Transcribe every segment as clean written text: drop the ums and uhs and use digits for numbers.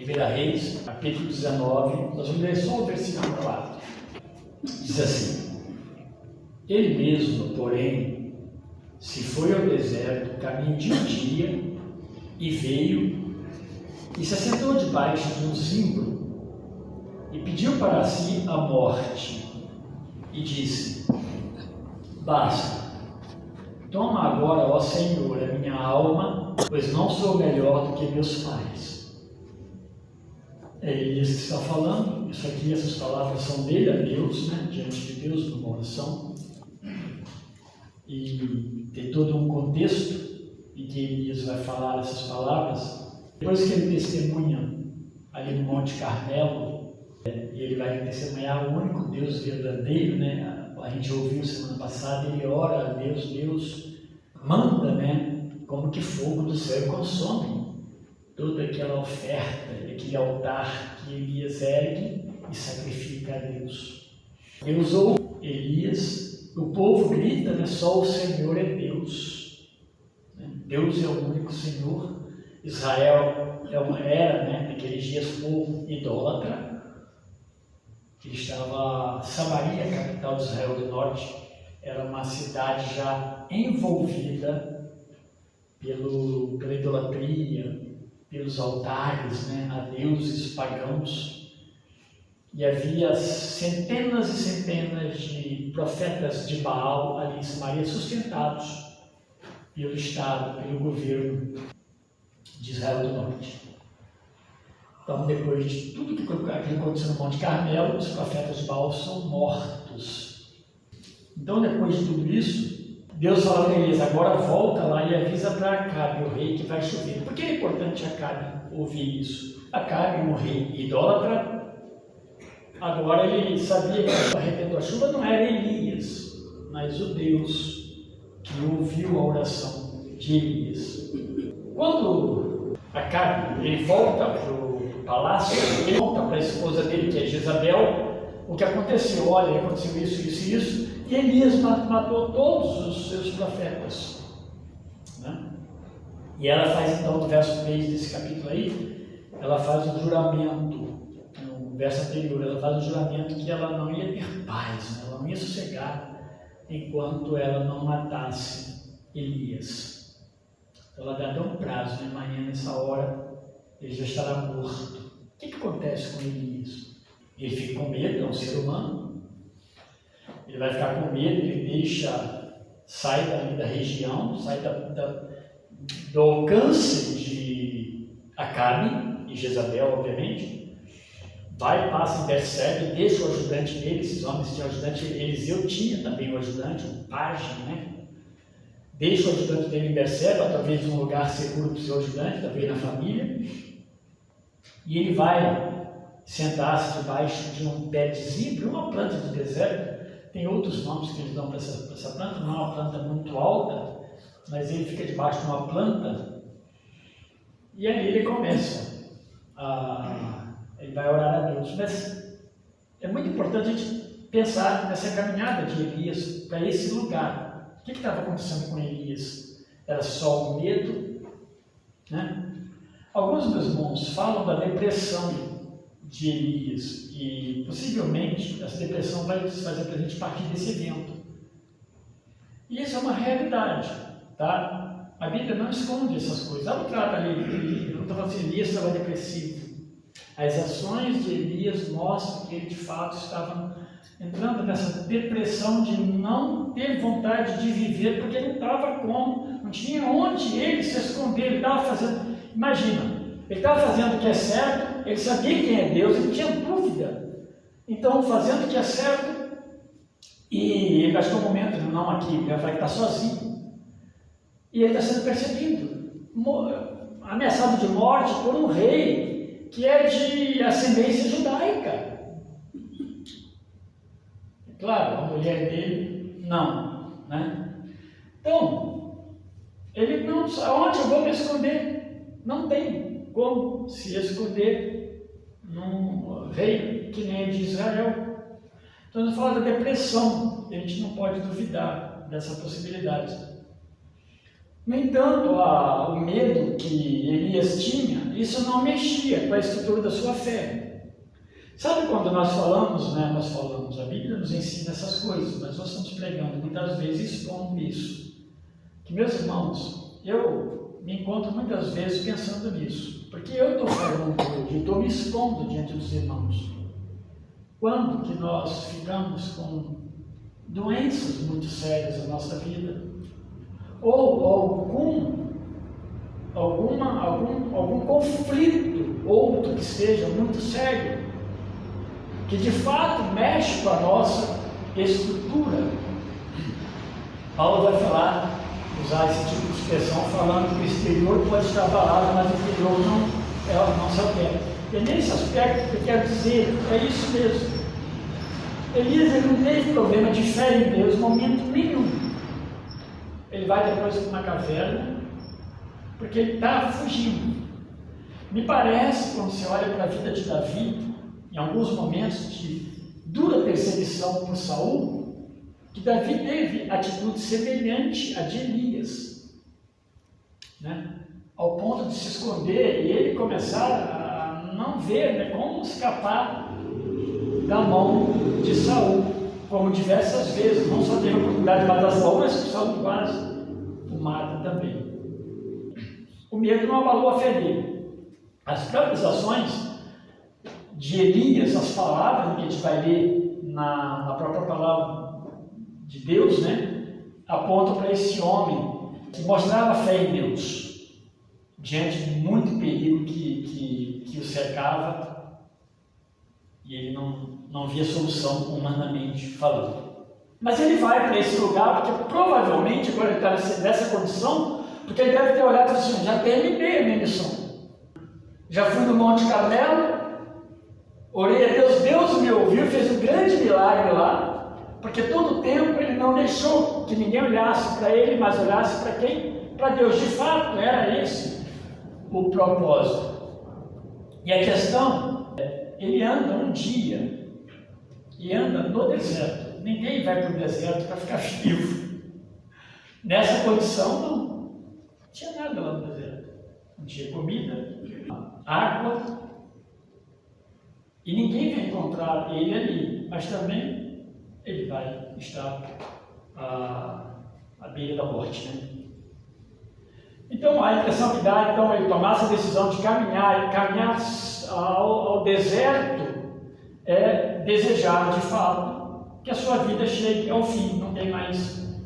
1 Reis, capítulo 19, nós vamos ler só o versículo 4. Diz assim: Ele mesmo, porém, se foi ao deserto, caminho de um dia, e veio, e se assentou debaixo de um zimbro, e pediu para si a morte, e disse: Basta, toma agora, ó Senhor, a minha alma, pois não sou melhor do que meus pais. É Elias que está falando, isso aqui, essas palavras são dele, a Deus, né, diante de Deus, numa oração. E tem todo um contexto em que Elias vai falar essas palavras. Depois que ele testemunha ali no Monte Carmelo, e ele vai testemunhar o único Deus verdadeiro, né? A gente ouviu semana passada, ele ora a Deus, Deus manda, né? Como que fogo do céu consome toda aquela oferta, aquele altar que Elias ergue e sacrifica a Deus. Deus ouve Elias, o povo grita, né? Só o Senhor é Deus. Deus é o único Senhor. Israel era, né, naqueles dias, povo idólatra. Samaria, capital de Israel do Norte, era uma cidade já envolvida pela idolatria, pelos altares, né, a deuses pagãos. E havia centenas e centenas de profetas de Baal ali em Samaria, sustentados pelo Estado, pelo governo de Israel do Norte. Então, depois de tudo que aconteceu no Monte Carmelo, os profetas de Baal são mortos. Então, depois de tudo isso, Deus fala para Elias: agora volta lá e avisa para Acabe, o rei, que vai chover. Por que é importante Acabe ouvir isso? Acabe, um rei idólatra, agora ele sabia que o arrependeu a chuva não era Elias, mas o Deus que ouviu a oração de Elias. Quando Acabe ele volta para o palácio, ele volta para a esposa dele, que é Jezabel, o que aconteceu? Olha, aconteceu isso, isso e isso, e Elias matou todos os seus profetas, né? E ela faz então, no verso 3 desse capítulo aí, ela faz um juramento. No verso anterior, ela faz um juramento que ela não ia ter paz, né? Ela não ia sossegar enquanto ela não matasse Elias. Ela dá até um prazo, né? Amanhã, nessa hora, ele já estará morto. O que acontece com Elias? Ele fica com medo, é um ser humano. Ele vai ficar com medo, ele sai dali da região, sai do alcance de Acabe e Jezabel, obviamente. Passa em Bersebe, deixa o ajudante dele. Esses homens tinham ajudante, Eliseu tinha também um ajudante, um pajem, né? Deixa o ajudante dele em Bersebe, talvez um lugar seguro para o seu ajudante, talvez na família. E ele vai sentar-se debaixo de um pé de zimbro, uma planta do deserto. Tem outros nomes que eles dão para essa planta, não é uma planta muito alta, mas ele fica debaixo de uma planta. E ali ele começa ele vai orar a Deus. Mas é muito importante a gente pensar nessa caminhada de Elias para esse lugar. O que estava acontecendo com Elias? Era só o medo, né? Alguns dos irmãos falam da depressão de Elias e possivelmente essa depressão vai se fazer presente a partir desse evento. E isso é uma realidade, tá? A Bíblia não esconde essas coisas. Ela não trata ali, não está falando assim, Elias estava depressivo. As ações de Elias mostram que ele de fato estava entrando nessa depressão de não ter vontade de viver, porque ele não estava como, não tinha onde ele se esconder. Ele estava fazendo, imagina, ele estava fazendo o que é certo, ele sabia quem é Deus, ele tinha dúvida. Então, fazendo o que é certo, e ele gastou um momento, não aqui, ele vai falar que está sozinho, e ele está sendo perseguido, ameaçado de morte por um rei que é de ascendência judaica. Claro, a mulher dele, não, né? Então, ele não sabe onde eu vou me esconder. Não tem como se esconder num rei que nem de Israel. Então, ele fala da depressão. A gente não pode duvidar dessa possibilidade. No entanto, o medo que Elias tinha, isso não mexia com a estrutura da sua fé. Sabe quando nós falamos, a Bíblia nos ensina essas coisas, mas nós estamos pregando muitas vezes expondo isso. Que, meus irmãos, eu me encontro muitas vezes pensando nisso, porque eu estou falando hoje, estou me expondo diante dos irmãos. Quando que nós ficamos com doenças muito sérias na nossa vida, ou algum conflito outro que seja muito sério, que de fato mexe com a nossa estrutura. Paulo vai usar esse tipo de expressão, falando que o exterior pode estar abalado, mas o interior não se altera. E nesse aspecto que eu quero dizer, é isso mesmo. Elias ele não teve problema de fé em Deus, momento nenhum. Ele vai depois para uma caverna, porque ele está fugindo. Me parece, quando você olha para a vida de Davi, em alguns momentos de dura perseguição por Saul, que Davi teve atitude semelhante à de Elias, ao ponto de se esconder e ele começar a não ver como escapar da mão de Saul, como diversas vezes, não só teve a oportunidade de matar Saul, mas Saul quase o mata também. O medo não abalou a fé dele. As próprias ações de Elias, as palavras que a gente vai ler na própria palavra de Deus, apontam para esse homem que mostrava fé em Deus, diante de muito perigo que o cercava, e ele não via solução humanamente falando. Mas ele vai para esse lugar porque provavelmente, agora ele está nessa condição, porque ele deve ter olhado e falado assim: já terminei a minha missão. Já fui no Monte Carmelo, orei a Deus, Deus me ouviu, fez um grande milagre lá, porque todo o tempo ele não deixou que ninguém olhasse para ele, mas olhasse para quem? Para Deus. De fato, era esse o propósito. E a questão é, ele anda um dia e anda no deserto. Ninguém vai para o deserto para ficar vivo. Nessa condição, não tinha nada lá no deserto. Não tinha comida, água, e ninguém vai encontrar ele ali, mas também ele vai estar à beira da morte. Então, a impressão que dá, ele tomar essa decisão de caminhar ao deserto, é desejar, de fato, que a sua vida chegue ao fim, não tem mais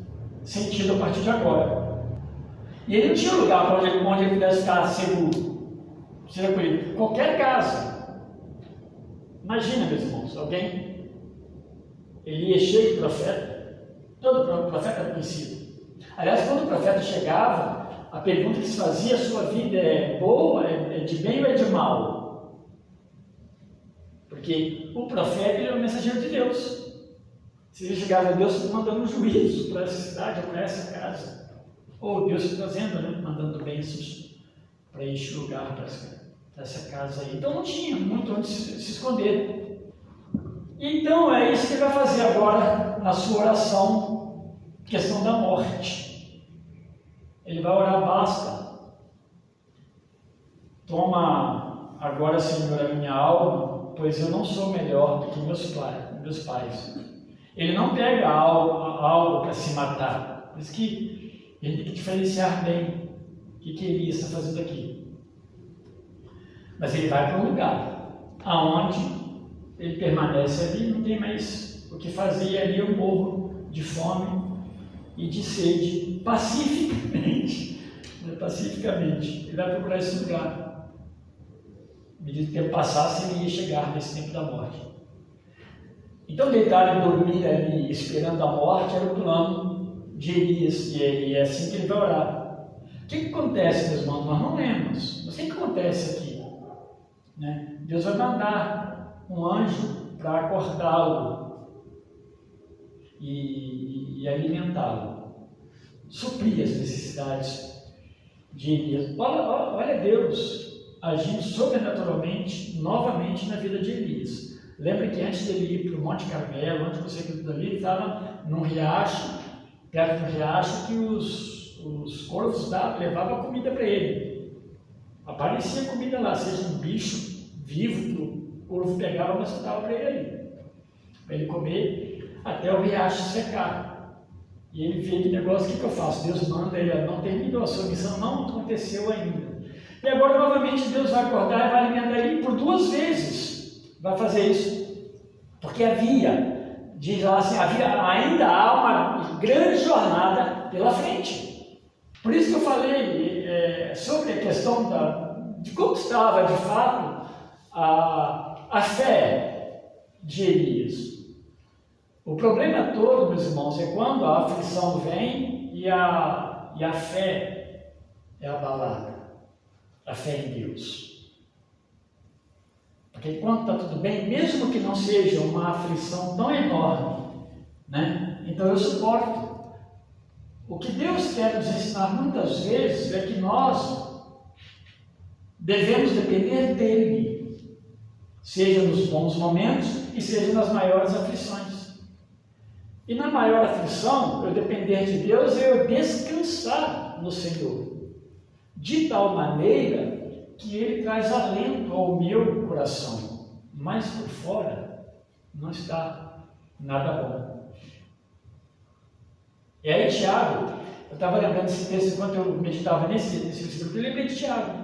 sentido a partir de agora. E ele não tinha lugar onde ele pudesse ficar seguro, ser acolhido. Qualquer casa. Imagina, meus irmãos, alguém, ele ia cheio de profeta, todo profeta era conhecido. Aliás, quando o profeta chegava, a pergunta que se fazia: a sua vida é boa, é de bem ou é de mal? Porque o profeta era o mensageiro de Deus. Se ele chegava a Deus mandando um juízo para essa cidade ou para essa casa, ou Deus trazendo, mandando bênçãos para este lugar, para essa casa aí. Então não tinha muito onde se esconder. Então é isso que ele vai fazer agora na sua oração, questão da morte. Ele vai orar: basta. Toma agora, Senhor, a minha alma, pois eu não sou melhor do que meus pais. Ele não pega algo para se matar. Por isso que ele tem que diferenciar bem o que ele está fazendo aqui. Mas ele vai para um lugar aonde ele permanece ali, não tem mais o que fazer, e ali eu morro de fome e de sede pacificamente. Ele vai procurar esse lugar. À medida que o tempo passasse, ele ia chegar nesse tempo da morte. Então, deitar e dormir ali, esperando a morte, era o plano de Elias, e é assim que ele vai orar. O que acontece, meus irmãos? Nós não lemos. Mas o que acontece aqui? Deus vai mandar um anjo para acordá-lo e alimentá-lo, suprir as necessidades de Elias. Olha Deus agindo sobrenaturalmente, novamente, na vida de Elias. Lembra que antes dele ir para o Monte Carmelo, antes de você ir dali, ele estava num riacho, perto do riacho, que os os corvos levavam comida para ele. Aparecia comida lá, seja um bicho vivo que o corvo pegava, mas dava para ele ali, para ele comer até o riacho secar. E ele vê que negócio, o que eu faço? Deus manda, ele não terminou a sua missão, não aconteceu ainda. E agora novamente Deus vai acordar e vai alimentar ele por 2 vezes. Vai fazer isso. Porque diz lá assim, ainda há uma grande jornada pela frente. Por isso que eu falei sobre a questão de como estava de fato a fé de Elias. O problema todo, meus irmãos, é quando a aflição vem e a fé é abalada. A fé em Deus. Porque quando está tudo bem, mesmo que não seja uma aflição tão enorme, né? Então eu suporto. O que Deus quer nos ensinar muitas vezes é que nós devemos depender dEle, seja nos bons momentos e seja nas maiores aflições. E na maior aflição, eu depender de Deus é eu descansar no Senhor, de tal maneira que Ele traz alento ao meu coração, mas por fora não está nada bom. E aí Tiago, eu estava lembrando desse texto enquanto eu meditava nesse versículo, eu lembrei de Tiago.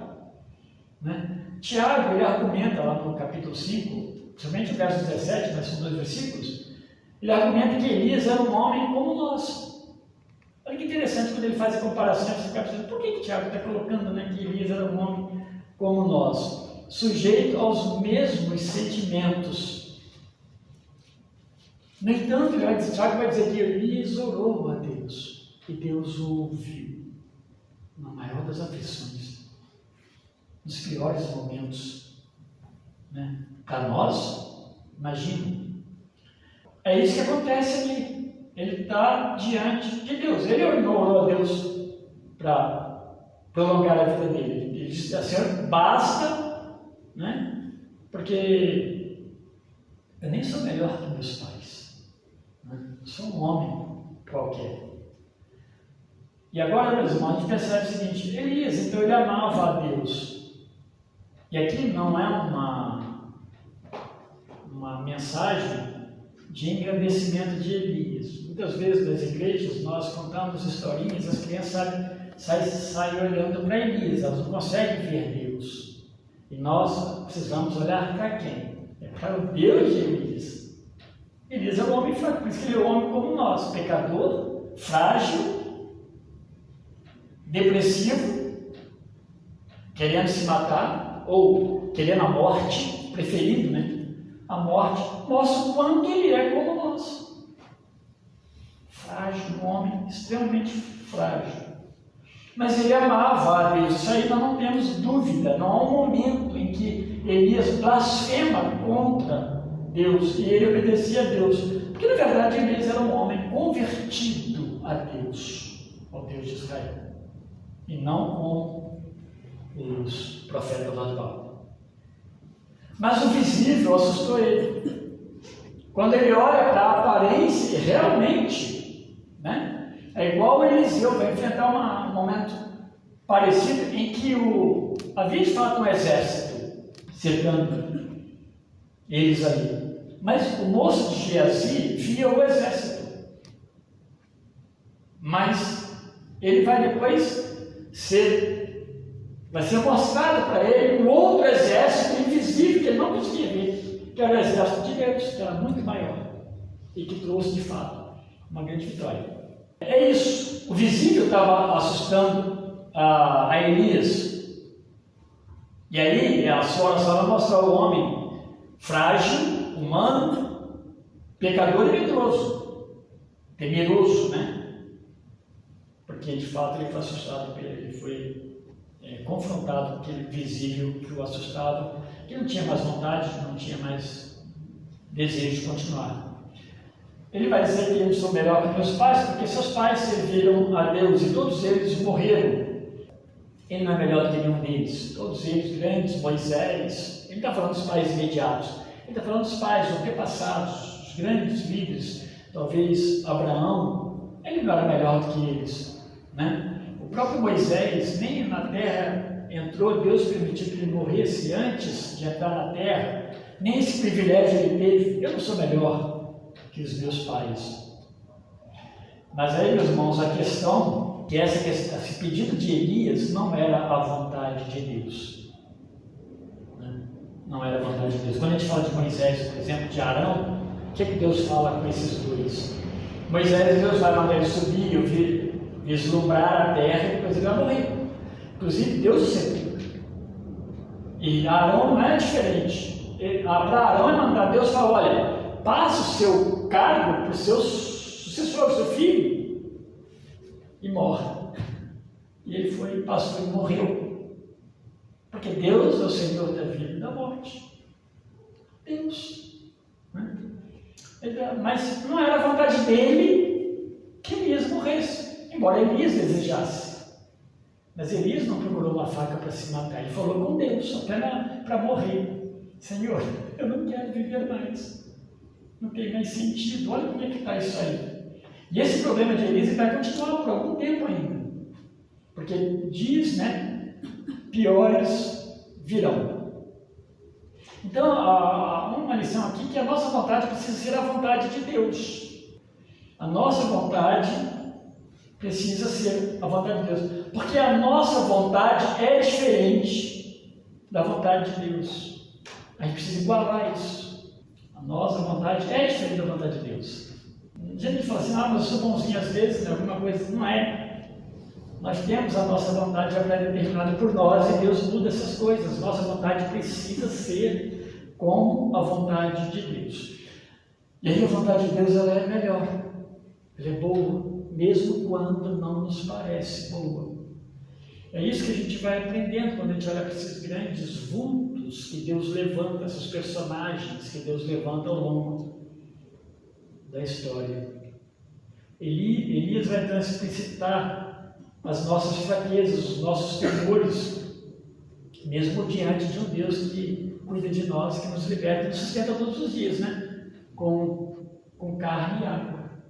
Né? Tiago, ele argumenta lá no capítulo 5, principalmente o verso 17, mas são 2 versículos, ele argumenta que Elias era um homem como nós. Olha que interessante quando ele faz a comparação, você fica pensando, por que Tiago está colocando, né, que Elias era um homem como nós? Sujeito aos mesmos sentimentos. No entanto, Tiago vai dizer que Elias orou a Deus, e Deus o ouviu, na maior das aflições, nos piores momentos. Né? Para nós, imagina. É isso que acontece aqui. Ele está diante de Deus. Ele orou a Deus para prolongar a vida dele. Ele disse assim, basta, né? Porque eu nem sou melhor que meus pais. Né? Eu sou um homem qualquer. E agora, meus irmãos, a gente percebe o seguinte, Elias, então ele amava a Deus. E aqui não é uma mensagem de engrandecimento de Elias. Muitas vezes nas igrejas nós contamos historinhas, as crianças saem olhando para Elias, elas não conseguem ver Deus. E nós precisamos olhar para quem? É para o Deus de Elias. Elias é um homem fraco, por isso que ele é um homem como nós, pecador, frágil, depressivo, querendo se matar, ou querendo a morte, preferindo, né? A morte mostra o quanto ele é como nós. Frágil, um homem extremamente frágil. Mas ele amava a Deus, isso aí nós não temos dúvida. Não há um momento em que Elias blasfema contra Deus e ele obedecia a Deus. Porque na verdade Elias era um homem convertido a Deus, ao Deus de Israel. E não como os profetas lá de Baal. Mas o visível assustou ele. Quando ele olha para a aparência, realmente, né, é igual o Eliseu, vai enfrentar um momento parecido em que havia de fato um exército cercando eles ali. Mas o moço de Geazi via o exército. Mas ele vai depois vai ser mostrado para ele um outro exército invisível que ele não conseguia ver, que era o exército de Deus, que era muito maior e que trouxe de fato uma grande vitória. É isso, o visível estava assustando a Elias. E aí a sua oração vai mostrar o homem frágil, humano, pecador e medroso, temeroso, né? Porque de fato ele foi assustado, ele foi confrontado com aquele visível que o assustava, que não tinha mais vontade, não tinha mais desejo de continuar. Ele vai dizer que eu sou melhor que meus pais, porque seus pais serviram a Deus e todos eles morreram. Ele não é melhor do que nenhum deles, todos eles grandes, Moisés. Ele está falando dos pais imediatos, ele está falando dos pais antepassados, os grandes líderes, talvez Abraão. Ele não era melhor do que eles, né? próprio Moisés nem na terra entrou, Deus permitiu que ele morresse antes de entrar na terra, nem esse privilégio ele teve. Eu não sou melhor que os meus pais. Mas aí, meus irmãos, a questão, esse pedido de Elias não era a vontade de Deus. Não era a vontade de Deus. Quando a gente fala de Moisés, por exemplo, de Arão, o que Deus fala com esses dois? Moisés, Deus vai mandar ele subir, vislumbrar a terra e depois ele vai morrer. Inclusive, Deus o sepulta. E Arão não é diferente. Para Arão é mandar Deus falar: olha, passa o seu cargo para o seu sucessor, seu filho, e morre. E ele foi, passou e morreu. Porque Deus é o Senhor da vida e da morte. Deus. Né? Mas não era a vontade dele que Elias morresse, embora Elias desejasse. Mas Elias não procurou uma faca para se matar, ele falou com Deus, até para morrer: Senhor, eu não quero viver mais, não tem mais sentido, olha como é que está isso aí. E esse problema de Elias vai continuar por algum tempo ainda, porque diz, né, piores virão. Então, uma lição aqui, que a nossa vontade precisa ser a vontade de Deus. A nossa vontade precisa ser a vontade de Deus, porque a nossa vontade é diferente da vontade de Deus. A gente precisa igualar isso. A nossa vontade é diferente da vontade de Deus. A gente fala assim: mas eu sou bonzinho às vezes, né? Alguma coisa. Não é. Nós temos a nossa vontade já pré-determinada por nós e Deus muda essas coisas. Nossa vontade precisa ser como a vontade de Deus. E aí a vontade de Deus, ela é melhor, ela é boa, mesmo quando não nos parece boa. É isso que a gente vai aprendendo quando a gente olha para esses grandes vultos que Deus levanta, esses personagens que Deus levanta ao longo da história. Elias vai então explicitar as nossas fraquezas, os nossos temores, mesmo diante de um Deus que cuida de nós, que nos liberta e nos sustenta todos os dias, né? Com carne e água.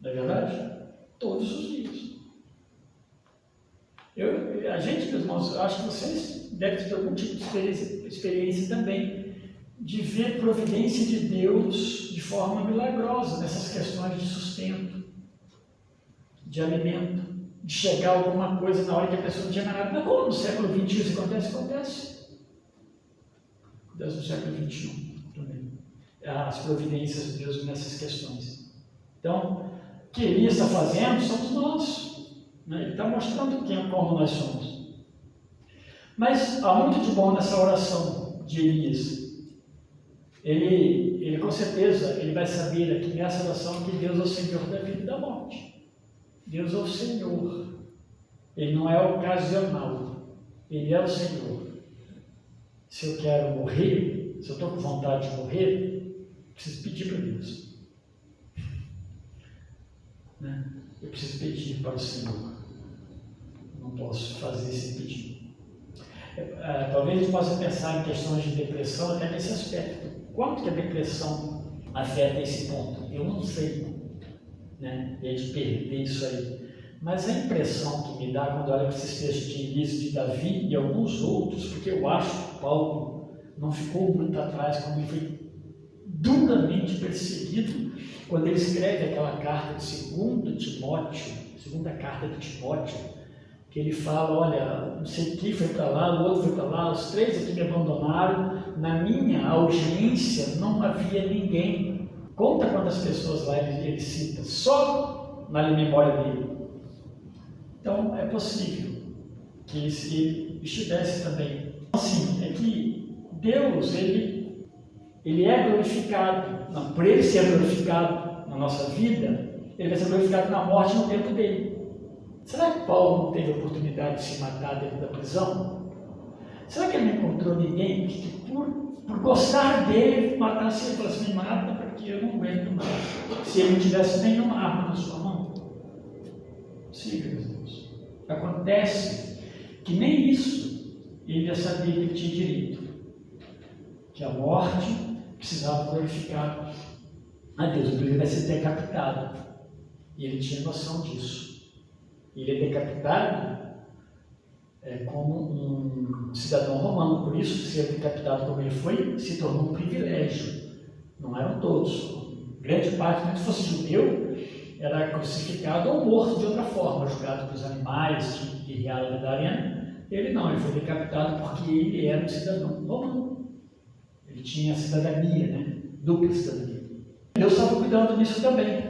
Não é verdade? Todos os dias. A gente, meus irmãos, eu acho que vocês devem ter algum tipo de experiência também, de ver providência de Deus de forma milagrosa nessas questões de sustento, de alimento, de chegar alguma coisa na hora que a pessoa não tinha nada. Mas como no século XXI isso acontece? Acontece no século XXI também. As providências de Deus nessas questões. Então, o que Elias está fazendo somos nós. Né? Ele está mostrando como nós somos. Mas há muito de bom nessa oração de Elias. Ele com certeza, ele vai saber aqui nessa oração que Deus é o Senhor da vida e da morte. Deus é o Senhor. Ele não é ocasional. Ele é o Senhor. Se eu quero morrer, se eu estou com vontade de morrer, preciso pedir para Deus. Né? Eu preciso pedir para o Senhor. Não posso fazer esse pedido. Talvez a gente possa pensar em questões de depressão até nesse aspecto. Quanto que a depressão afeta esse ponto? Eu não sei, né? E a gente perder isso aí. Mas a impressão que me dá quando olho para esses textos de Elias, de Davi e alguns outros, porque eu acho que Paulo não ficou muito atrás quando ele foi duramente perseguido, quando ele escreve aquela carta de segunda carta de Timóteo, que ele fala: olha, não sei quem foi para lá, o outro foi para lá, os três aqui me abandonaram, na minha audiência não havia ninguém. Conta quantas pessoas lá ele cita, só na memória dele. Então, é possível que ele estivesse também. Assim, é que Deus, ele é glorificado. Não, por ele ser glorificado na nossa vida, ele vai ser glorificado na morte no tempo dele. Será que Paulo não teve a oportunidade de se matar dentro da prisão? Será que ele não encontrou ninguém que por gostar dele, matasse ele e falasse: me mata porque eu não aguento mais? Se ele não tivesse nenhuma arma na sua mão. Sim, meus Deus. Acontece que nem isso ele já sabia que ele tinha direito. Que a morte precisava glorificar a Deus. Ele vai ser decapitado. E ele tinha noção disso. Ele é decapitado como um cidadão romano. Por isso, ser decapitado como ele foi, se tornou um privilégio. Não eram todos. Grande parte, mesmo se fosse judeu, era crucificado ou morto de outra forma, jogado para os animais, tinha que guerrear a vida arena. Ele não, ele foi decapitado porque ele era um cidadão romano. Ele tinha cidadania, né? Dupla cidadania. Deus estava cuidando disso também.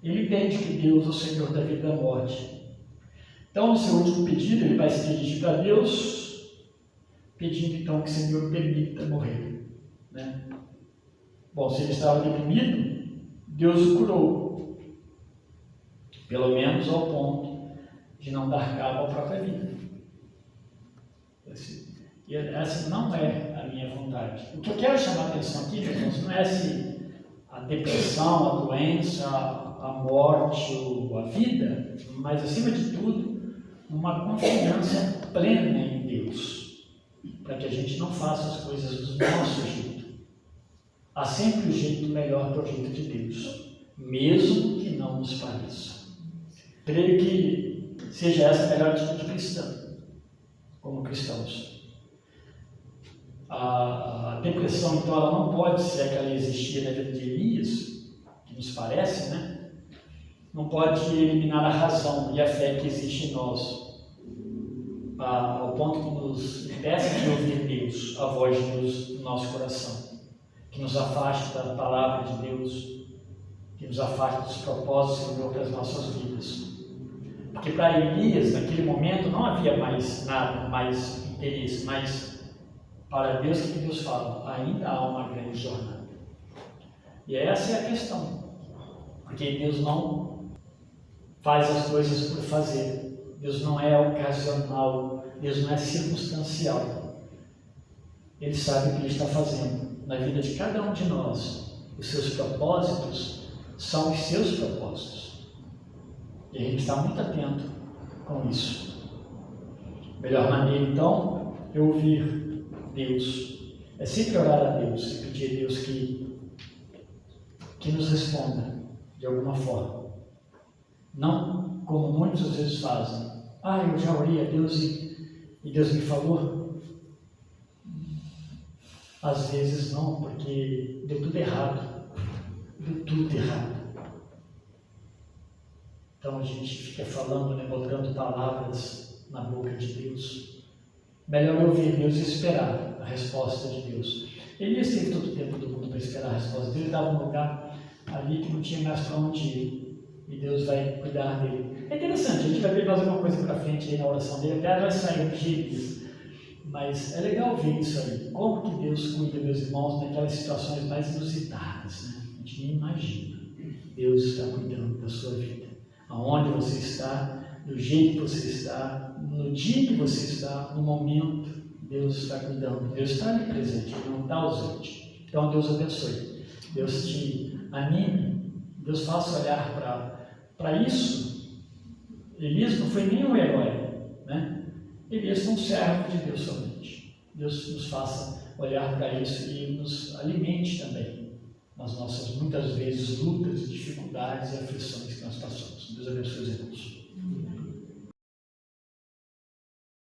Ele entende que Deus é o Senhor da vida e da morte. Então, no seu último pedido, ele vai se dirigir para Deus, pedindo então que o Senhor permita morrer, né? Bom, se ele estava deprimido, Deus o curou, pelo menos ao ponto de não dar cabo à própria vida. E essa não é a minha vontade. O que eu quero chamar a atenção aqui, meus irmãos, não é se a depressão, a doença, a morte ou a vida, mas acima de tudo, uma confiança plena em Deus, para que a gente não faça as coisas do nosso jeito. Há sempre o jeito melhor que é o jeito de Deus, mesmo que não nos pareça. Creio que seja essa a melhor atitude cristã, como cristãos. A depressão, então, ela não pode ser a que ela existia na vida de Elias, que nos parece, né? Não pode eliminar a razão e a fé que existe em nós, ao ponto que nos impede de ouvir Deus, a voz de Deus no nosso coração, que nos afasta da palavra de Deus, que nos afasta dos propósitos do Senhor para as nossas vidas. Porque para Elias, naquele momento, não havia mais nada, mais interesse, mas para Deus, o que Deus fala? Ainda há uma grande jornada. E essa é a questão. Porque Deus não faz as coisas por fazer. Deus não é ocasional. Deus não é circunstancial. Ele sabe o que Ele está fazendo na vida de cada um de nós. Os seus propósitos são os seus propósitos. E a gente está muito atento com isso. A melhor maneira, então, é ouvir Deus, é sempre orar a Deus e pedir a Deus que nos responda de alguma forma. Não como muitas vezes fazem. Eu já orei a Deus e Deus me falou. Às vezes não, porque deu tudo errado. Deu tudo errado. Então a gente fica falando, né, botando palavras na boca de Deus. Melhor ouvir Deus e esperar a resposta de Deus. Elias teve todo o tempo do mundo para esperar a resposta dele. Ele estava num lugar ali que não tinha mais para onde ir. E Deus vai cuidar dele. É interessante, a gente vai ver mais alguma coisa para frente aí na oração dele. Até vai sair de Elias. Mas é legal ver isso aí. Como que Deus cuida, meus irmãos, naquelas situações mais inusitadas, né? A gente nem imagina. Deus está cuidando da sua vida. Aonde você está, do jeito que você está, no dia que você está, no momento, Deus está cuidando. Deus está ali presente, Ele não está ausente. Então, Deus abençoe. Deus te anime. Deus faça olhar para isso. Elias não foi nem um herói, né? Elias foi um servo de Deus somente. Deus nos faça olhar para isso e nos alimente também nas nossas, muitas vezes, lutas, dificuldades e aflições que nós passamos. Deus abençoe os irmãos.